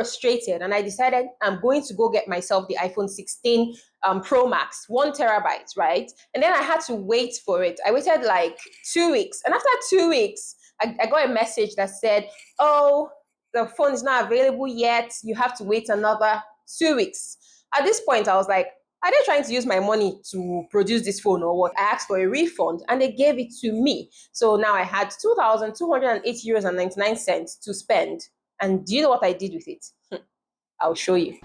frustrated and I decided I'm going to go get myself the iPhone 16 Pro Max, 1 terabyte, right? And then I had to wait for it. I waited like 2 weeks. And after 2 weeks, I got a message that said, oh, the phone is not available yet. You have to wait another 2 weeks. At this point, I was like, are they trying to use my money to produce this phone or what? I asked for a refund and they gave it to me. So now I had 2,208 euros and 99 cents to spend. And do you know what I did with it? I'll show you.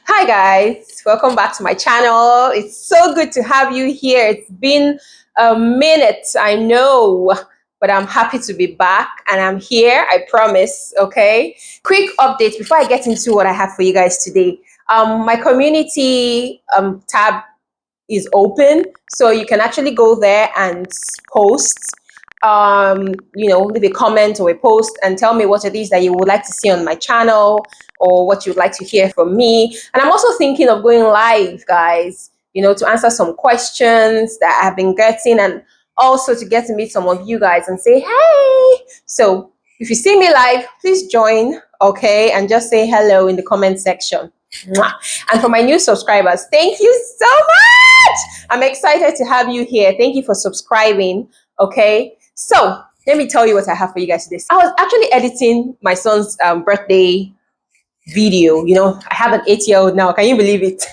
Hi guys, welcome back to my channel. It's so good to have you here. It's been a minute, I know, but I'm happy to be back and I'm here, I promise, okay? Quick update before I get into what I have for you guys today. My community tab is open, so you can actually go there and post, leave a comment or a post and tell me what it is that you would like to see on my channel or what you'd like to hear from me. And I'm also thinking of going live, guys, to answer some questions that I've been getting and also to get to meet some of you guys and say, hey. So if you see me live, please join, okay? And just say hello in the comment section. And for my new subscribers, thank you so much. I'm excited to have you here. Thank you for subscribing, okay? So let me tell you what I have for you guys today. I was actually editing my son's birthday video. I have an 8-year-old now. Can you believe it?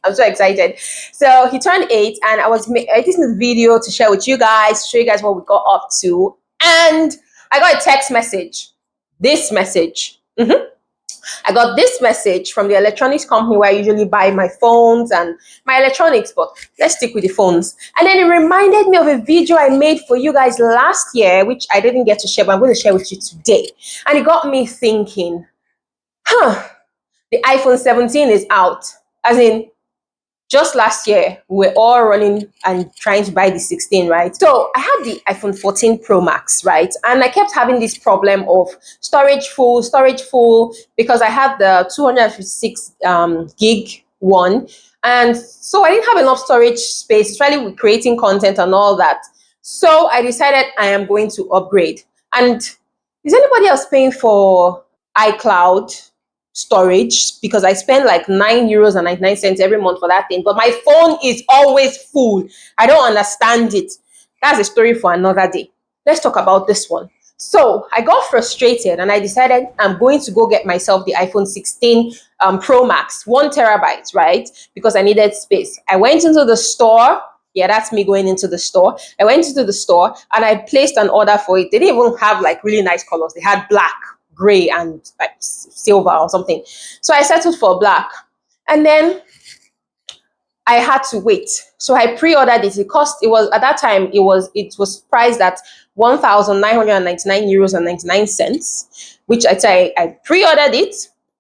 I'm so excited. So he turned 8 and I was editing this video to share with you guys, show you guys what we got up to. And I got a text message. This message. I got this message from the electronics company where I usually buy my phones and my electronics, but let's stick with the phones. And then it reminded me of a video I made for you guys last year, which I didn't get to share, but I'm going to share with you today. And it got me thinking, the iPhone 17 is out. As in, just last year, we were all running and trying to buy the 16, right? So I had the iPhone 14 Pro Max, right? And I kept having this problem of storage full, because I had the 256 gig one. And so I didn't have enough storage space, especially with creating content and all that. So I decided I am going to upgrade. And is anybody else paying for iCloud storage? Because I spend like 9 euros and 99 cents every month for that thing, but my phone is always full. I don't understand it. That's a story for another day. Let's talk about this one. So I got frustrated and I decided I'm going to go get myself the iPhone 16 Pro Max, 1 terabyte, right? Because I needed space. I went into the store. Yeah, that's me going into the store. I went into the store and I placed an order for it. They didn't even have like really nice colors. They had black, gray, and like silver or something. So I settled for black. And then I had to wait. So I pre-ordered it. It was at that time it was priced at 1,999 euros and 99 cents, which I pre-ordered it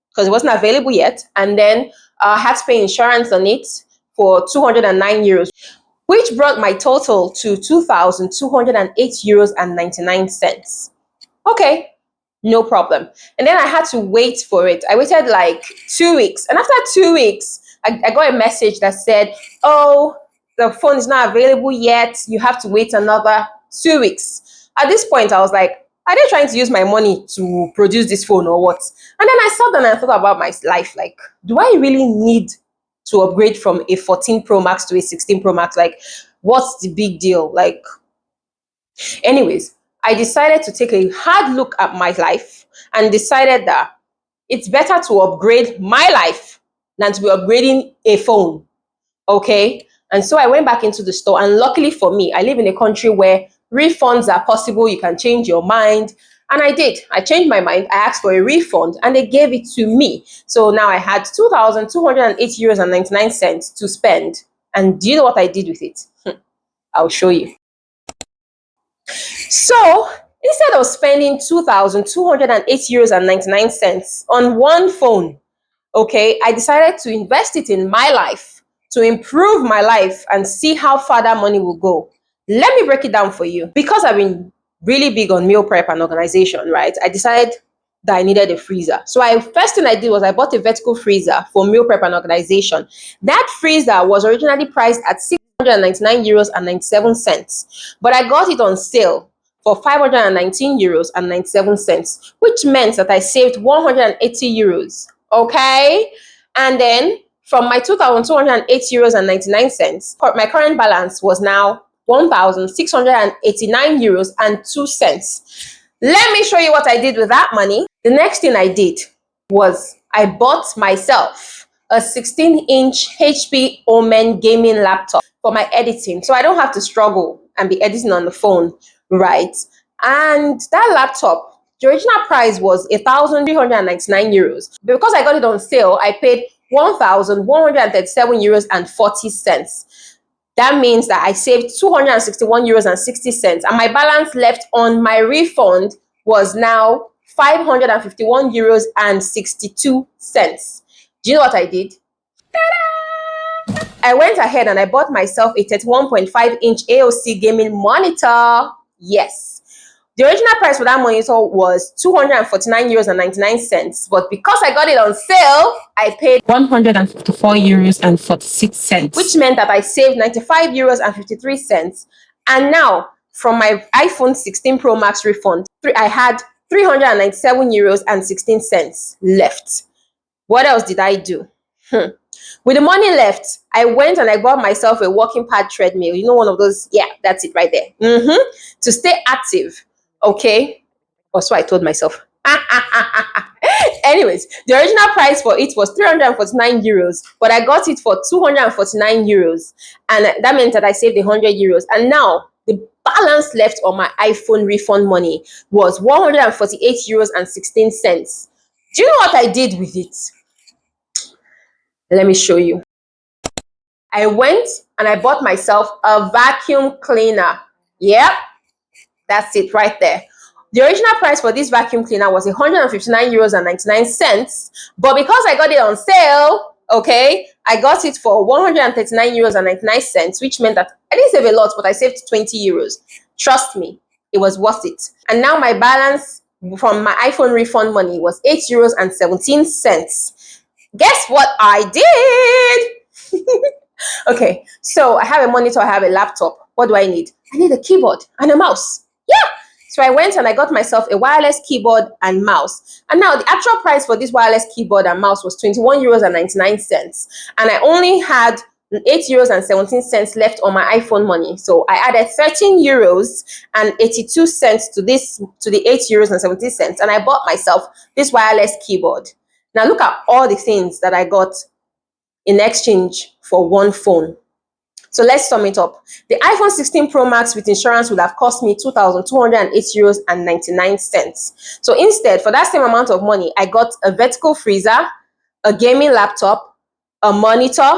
because it wasn't available yet. And then I had to pay insurance on it for 209 euros, which brought my total to 2,208 euros and 99 cents. Okay. No problem. And then I had to wait for it. I waited like 2 weeks. And after 2 weeks, I got a message that said, oh, the phone is not available yet. You have to wait another 2 weeks. At this point, I was like, are they trying to use my money to produce this phone or what? And then I sat down and I thought about my life. Like, do I really need to upgrade from a 14 Pro Max to a 16 Pro Max? Like, what's the big deal? Like, anyways, I decided to take a hard look at my life and decided that it's better to upgrade my life than to be upgrading a phone, okay? And so I went back into the store, and luckily for me, I live in a country where refunds are possible. You can change your mind. And I did. I changed my mind. I asked for a refund and they gave it to me. So now I had 2,208 euros and 99 cents to spend. And do you know what I did with it? I'll show you. So instead of spending 2,208 euros and 99 cents on one phone, okay, I decided to invest it in my life, to improve my life and see how far that money will go. Let me break it down for you. Because I've been really big on meal prep and organization, right? I decided that I needed a freezer. So first thing I did was I bought a vertical freezer for meal prep and organization. That freezer was originally priced at 699 euros and 97 cents, but I got it on sale for 519 euros and 97 cents, which meant that I saved 180 euros. Okay. And then from my 2,208 euros and 99 cents, my current balance was now 1,689 euros and 2 cents. Let me show you what I did with that money. The next thing I did was I bought myself a 16-inch HP Omen gaming laptop for my editing, so I don't have to struggle and be editing on the phone, right? And that laptop, the original price was 1,399 euros. Because I got it on sale, I paid 1,137 euros and 40 cents. That means that I saved 261 euros and 60 cents, and my balance left on my refund was now 551 euros and 62 cents. Do you know what I did? I went ahead and I bought myself a 31.5-inch AOC gaming monitor. Yes. The original price for that monitor was 249 euros and 99 cents, but because I got it on sale, I paid 154 euros and 46 cents, which meant that I saved 95 euros and 53 cents. And now, from my iPhone 16 Pro Max refund, I had 397 euros and 16 cents left. What else did I do? With the money left, I went and I bought myself a walking pad treadmill. You know, one of those, yeah, that's it right there. To stay active, okay? Or so I told myself. Anyways, the original price for it was 349 euros, but I got it for 249 euros. And that meant that I saved 100 euros. And now, the balance left on my iPhone refund money was 148 euros and 16 cents. Do you know what I did with it? Let me show you. I went and I bought myself a vacuum cleaner. Yep, that's it right there. The original price for this vacuum cleaner was 159 euros and 99 cents, but because I got it on sale, okay, I got it for 139 euros and 99 cents, which meant that I didn't save a lot, but I saved 20 euros. Trust me, it was worth it. And now my balance from my iPhone refund money was 8 euros and 17 cents. Guess what I did? Okay, so I have a monitor, I have a laptop. What do I need? I need a keyboard and a mouse. Yeah. So I went and I got myself a wireless keyboard and mouse. And now the actual price for this wireless keyboard and mouse was 21 euros and 99 cents. And I only had 8 euros and 17 cents left on my iPhone money. So I added 13 euros and 82 cents to the 8 euros and 17 cents. And I bought myself this wireless keyboard. Now look at all the things that I got in exchange for one phone. So let's sum it up. The iPhone 16 Pro Max with insurance would have cost me 2,208 euros and 99 cents. So instead, for that same amount of money, I got a vertical freezer, a gaming laptop, a monitor,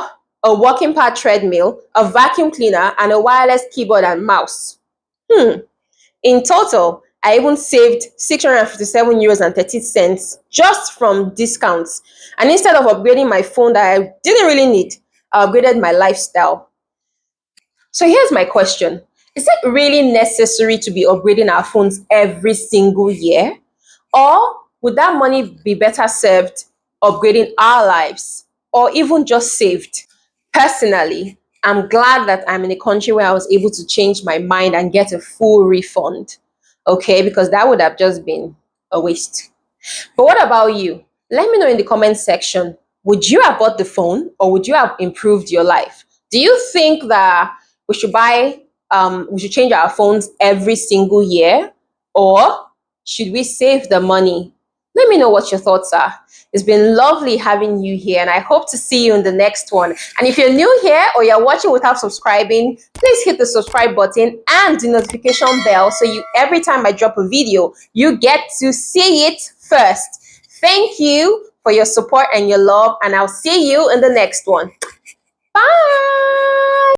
a walking pad treadmill, a vacuum cleaner, and a wireless keyboard and mouse. In total, I even saved 657 euros and 30 cents just from discounts. And instead of upgrading my phone that I didn't really need, I upgraded my lifestyle. So here's my question. Is it really necessary to be upgrading our phones every single year? Or would that money be better served upgrading our lives or even just saved? Personally, I'm glad that I'm in a country where I was able to change my mind and get a full refund. Okay, because that would have just been a waste. But what about you? Let me know in the comment section. Would you have bought the phone or would you have improved your life? Do you think that we should we should change our phones every single year, or should we save the money? Let me know what your thoughts are. It's been lovely having you here, and I hope to see you in the next one. And if you're new here or you're watching without subscribing, please hit the subscribe button and the notification bell so every time I drop a video, you get to see it first. Thank you for your support and your love, and I'll see you in the next one. Bye!